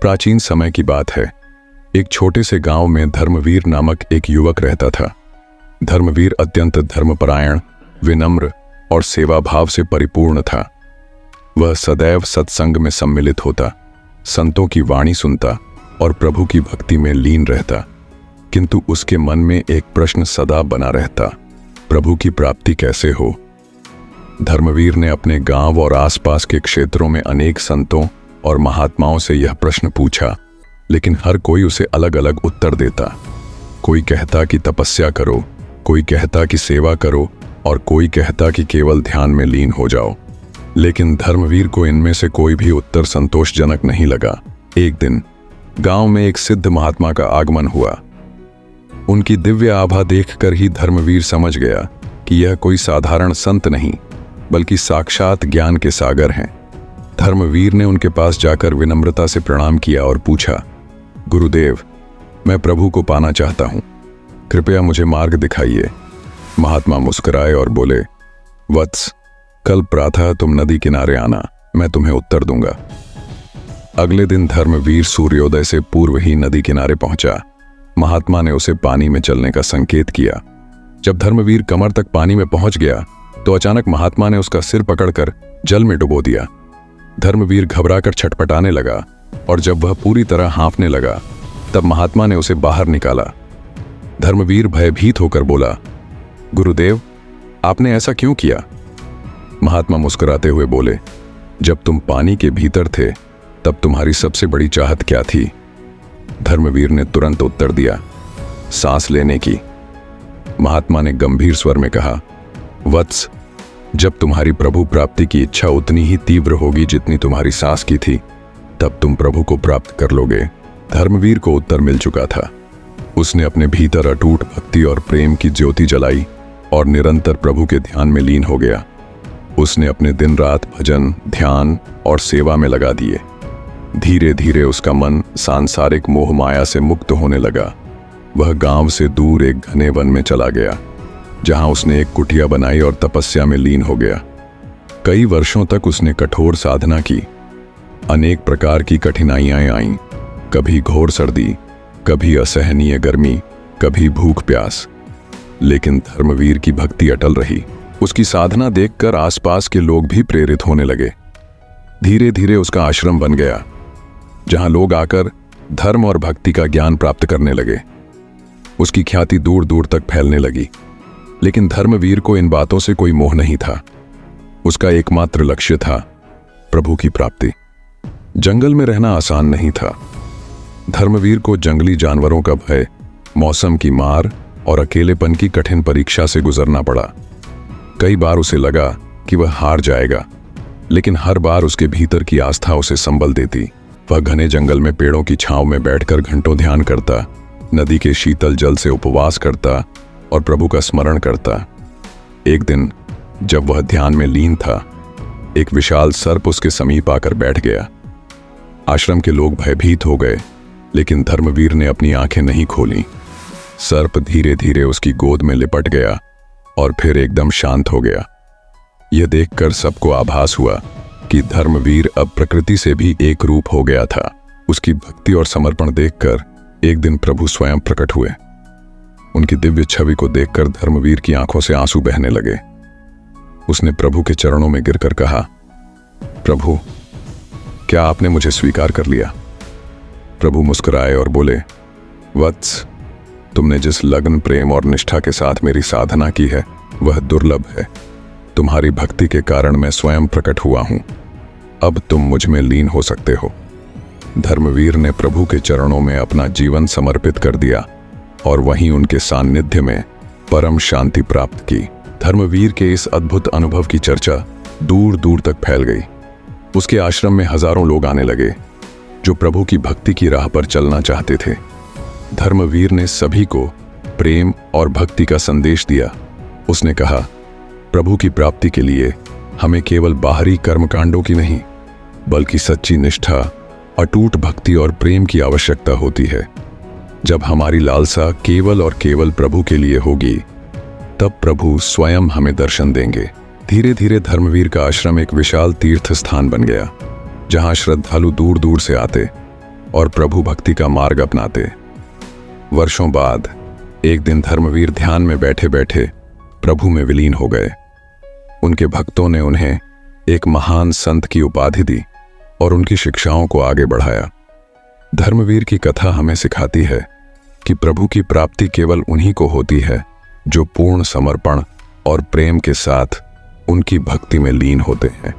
प्राचीन समय की बात है। एक छोटे से गांव में धर्मवीर नामक एक युवक रहता था। धर्मवीर अत्यंत धर्मपरायण, विनम्र और सेवा भाव से परिपूर्ण था। वह सदैव सत्संग में सम्मिलित होता, संतों की वाणी सुनता और प्रभु की भक्ति में लीन रहता। किंतु उसके मन में एक प्रश्न सदा बना रहता, प्रभु की प्राप्ति कैसे हो। धर्मवीर ने अपने गांव और आसपास के क्षेत्रों में अनेक संतों और महात्माओं से यह प्रश्न पूछा, लेकिन हर कोई उसे अलग अलग उत्तर देता। कोई कहता कि तपस्या करो, कोई कहता कि सेवा करो और कोई कहता कि केवल ध्यान में लीन हो जाओ। लेकिन धर्मवीर को इनमें से कोई भी उत्तर संतोषजनक नहीं लगा। एक दिन गांव में एक सिद्ध महात्मा का आगमन हुआ। उनकी दिव्य आभा देखकर ही धर्मवीर समझ गया कि यह कोई साधारण संत नहीं, बल्कि साक्षात ज्ञान के सागर हैं। धर्मवीर ने उनके पास जाकर विनम्रता से प्रणाम किया और पूछा, गुरुदेव, मैं प्रभु को पाना चाहता हूं, कृपया मुझे मार्ग दिखाइए। महात्मा मुस्कुराए और बोले, वत्स, कल प्रातः तुम नदी किनारे आना, मैं तुम्हें उत्तर दूंगा। अगले दिन धर्मवीर सूर्योदय से पूर्व ही नदी किनारे पहुंचा। महात्मा ने उसे पानी में चलने का संकेत किया। जब धर्मवीर कमर तक पानी में पहुंच गया तो अचानक महात्मा ने उसका सिर पकड़कर जल में डुबो दिया। धर्मवीर घबराकर छटपटाने लगा और जब वह पूरी तरह हाँफने लगा तब महात्मा ने उसे बाहर निकाला। धर्मवीर भयभीत होकर बोला, गुरुदेव, आपने ऐसा क्यों किया? महात्मा मुस्कुराते हुए बोले, जब तुम पानी के भीतर थे तब तुम्हारी सबसे बड़ी चाहत क्या थी? धर्मवीर ने तुरंत उत्तर दिया, सांस लेने की। महात्मा ने गंभीर स्वर में कहा, वत्स, जब तुम्हारी प्रभु प्राप्ति की इच्छा उतनी ही तीव्र होगी जितनी तुम्हारी सांस की थी, तब तुम प्रभु को प्राप्त कर लोगे। धर्मवीर को उत्तर मिल चुका था। उसने अपने भीतर अटूट भक्ति और प्रेम की ज्योति जलाई और निरंतर प्रभु के ध्यान में लीन हो गया। उसने अपने दिन रात भजन, ध्यान और सेवा में लगा दिए। धीरे धीरे उसका मन सांसारिक मोह माया से मुक्त होने लगा। वह गांव से दूर एक घने वन में चला गया, जहां उसने एक कुटिया बनाई और तपस्या में लीन हो गया। कई वर्षों तक उसने कठोर साधना की। अनेक प्रकार की कठिनाइयां आईं, कभी घोर सर्दी, कभी असहनीय गर्मी, कभी भूख प्यास, लेकिन धर्मवीर की भक्ति अटल रही। उसकी साधना देखकर आसपास के लोग भी प्रेरित होने लगे। धीरे धीरे उसका आश्रम बन गया, जहां लोग आकर धर्म और भक्ति का ज्ञान प्राप्त करने लगे। उसकी ख्याति दूर दूर तक फैलने लगी। लेकिन धर्मवीर को इन बातों से कोई मोह नहीं था। उसका एकमात्र लक्ष्य था प्रभु की प्राप्ति। जंगल में रहना आसान नहीं था। धर्मवीर को जंगली जानवरों का भय, मौसम की मार और अकेलेपन की कठिन परीक्षा से गुजरना पड़ा। कई बार उसे लगा कि वह हार जाएगा, लेकिन हर बार उसके भीतर की आस्था उसे संबल देती। वह घने जंगल में पेड़ों की छांव में बैठकर घंटों ध्यान करता, नदी के शीतल जल से उपवास करता और प्रभु का स्मरण करता। एक दिन जब वह ध्यान में लीन था, एक विशाल सर्प उसके समीप आकर बैठ गया। आश्रम के लोग भयभीत हो गए, लेकिन धर्मवीर ने अपनी आंखें नहीं खोलीं। सर्प धीरे धीरे उसकी गोद में लिपट गया और फिर एकदम शांत हो गया। यह देखकर सबको आभास हुआ कि धर्मवीर अब प्रकृति से भी एक रूप हो गया था। उसकी भक्ति और समर्पण देखकर एक दिन प्रभु स्वयं प्रकट हुए। उनकी दिव्य छवि को देखकर धर्मवीर की आंखों से आंसू बहने लगे। उसने प्रभु के चरणों में गिरकर कहा, प्रभु, क्या आपने मुझे स्वीकार कर लिया? प्रभु मुस्कुराए और बोले, वत्स, तुमने जिस लगन, प्रेम और निष्ठा के साथ मेरी साधना की है वह दुर्लभ है। तुम्हारी भक्ति के कारण मैं स्वयं प्रकट हुआ हूं। अब तुम मुझ में लीन हो सकते हो। धर्मवीर ने प्रभु के चरणों में अपना जीवन समर्पित कर दिया और वहीं उनके सान्निध्य में परम शांति प्राप्त की। धर्मवीर के इस अद्भुत अनुभव की चर्चा दूर दूर तक फैल गई। उसके आश्रम में हजारों लोग आने लगे जो प्रभु की भक्ति की राह पर चलना चाहते थे। धर्मवीर ने सभी को प्रेम और भक्ति का संदेश दिया। उसने कहा, प्रभु की प्राप्ति के लिए हमें केवल बाहरी कर्मकांडों की नहीं, बल्कि सच्ची निष्ठा, अटूट भक्ति और प्रेम की आवश्यकता होती है। जब हमारी लालसा केवल और केवल प्रभु के लिए होगी, तब प्रभु स्वयं हमें दर्शन देंगे। धीरे धीरे धर्मवीर का आश्रम एक विशाल तीर्थ स्थान बन गया, जहां श्रद्धालु दूर दूर से आते, और प्रभु भक्ति का मार्ग अपनाते। वर्षों बाद एक दिन धर्मवीर ध्यान में बैठे बैठे प्रभु में विलीन हो गए। उनके भक्तों ने उन्हें एक महान संत की उपाधि दी और उनकी शिक्षाओं को आगे बढ़ाया। धर्मवीर की कथा हमें सिखाती है कि प्रभु की प्राप्ति केवल उन्हीं को होती है जो पूर्ण समर्पण और प्रेम के साथ उनकी भक्ति में लीन होते हैं।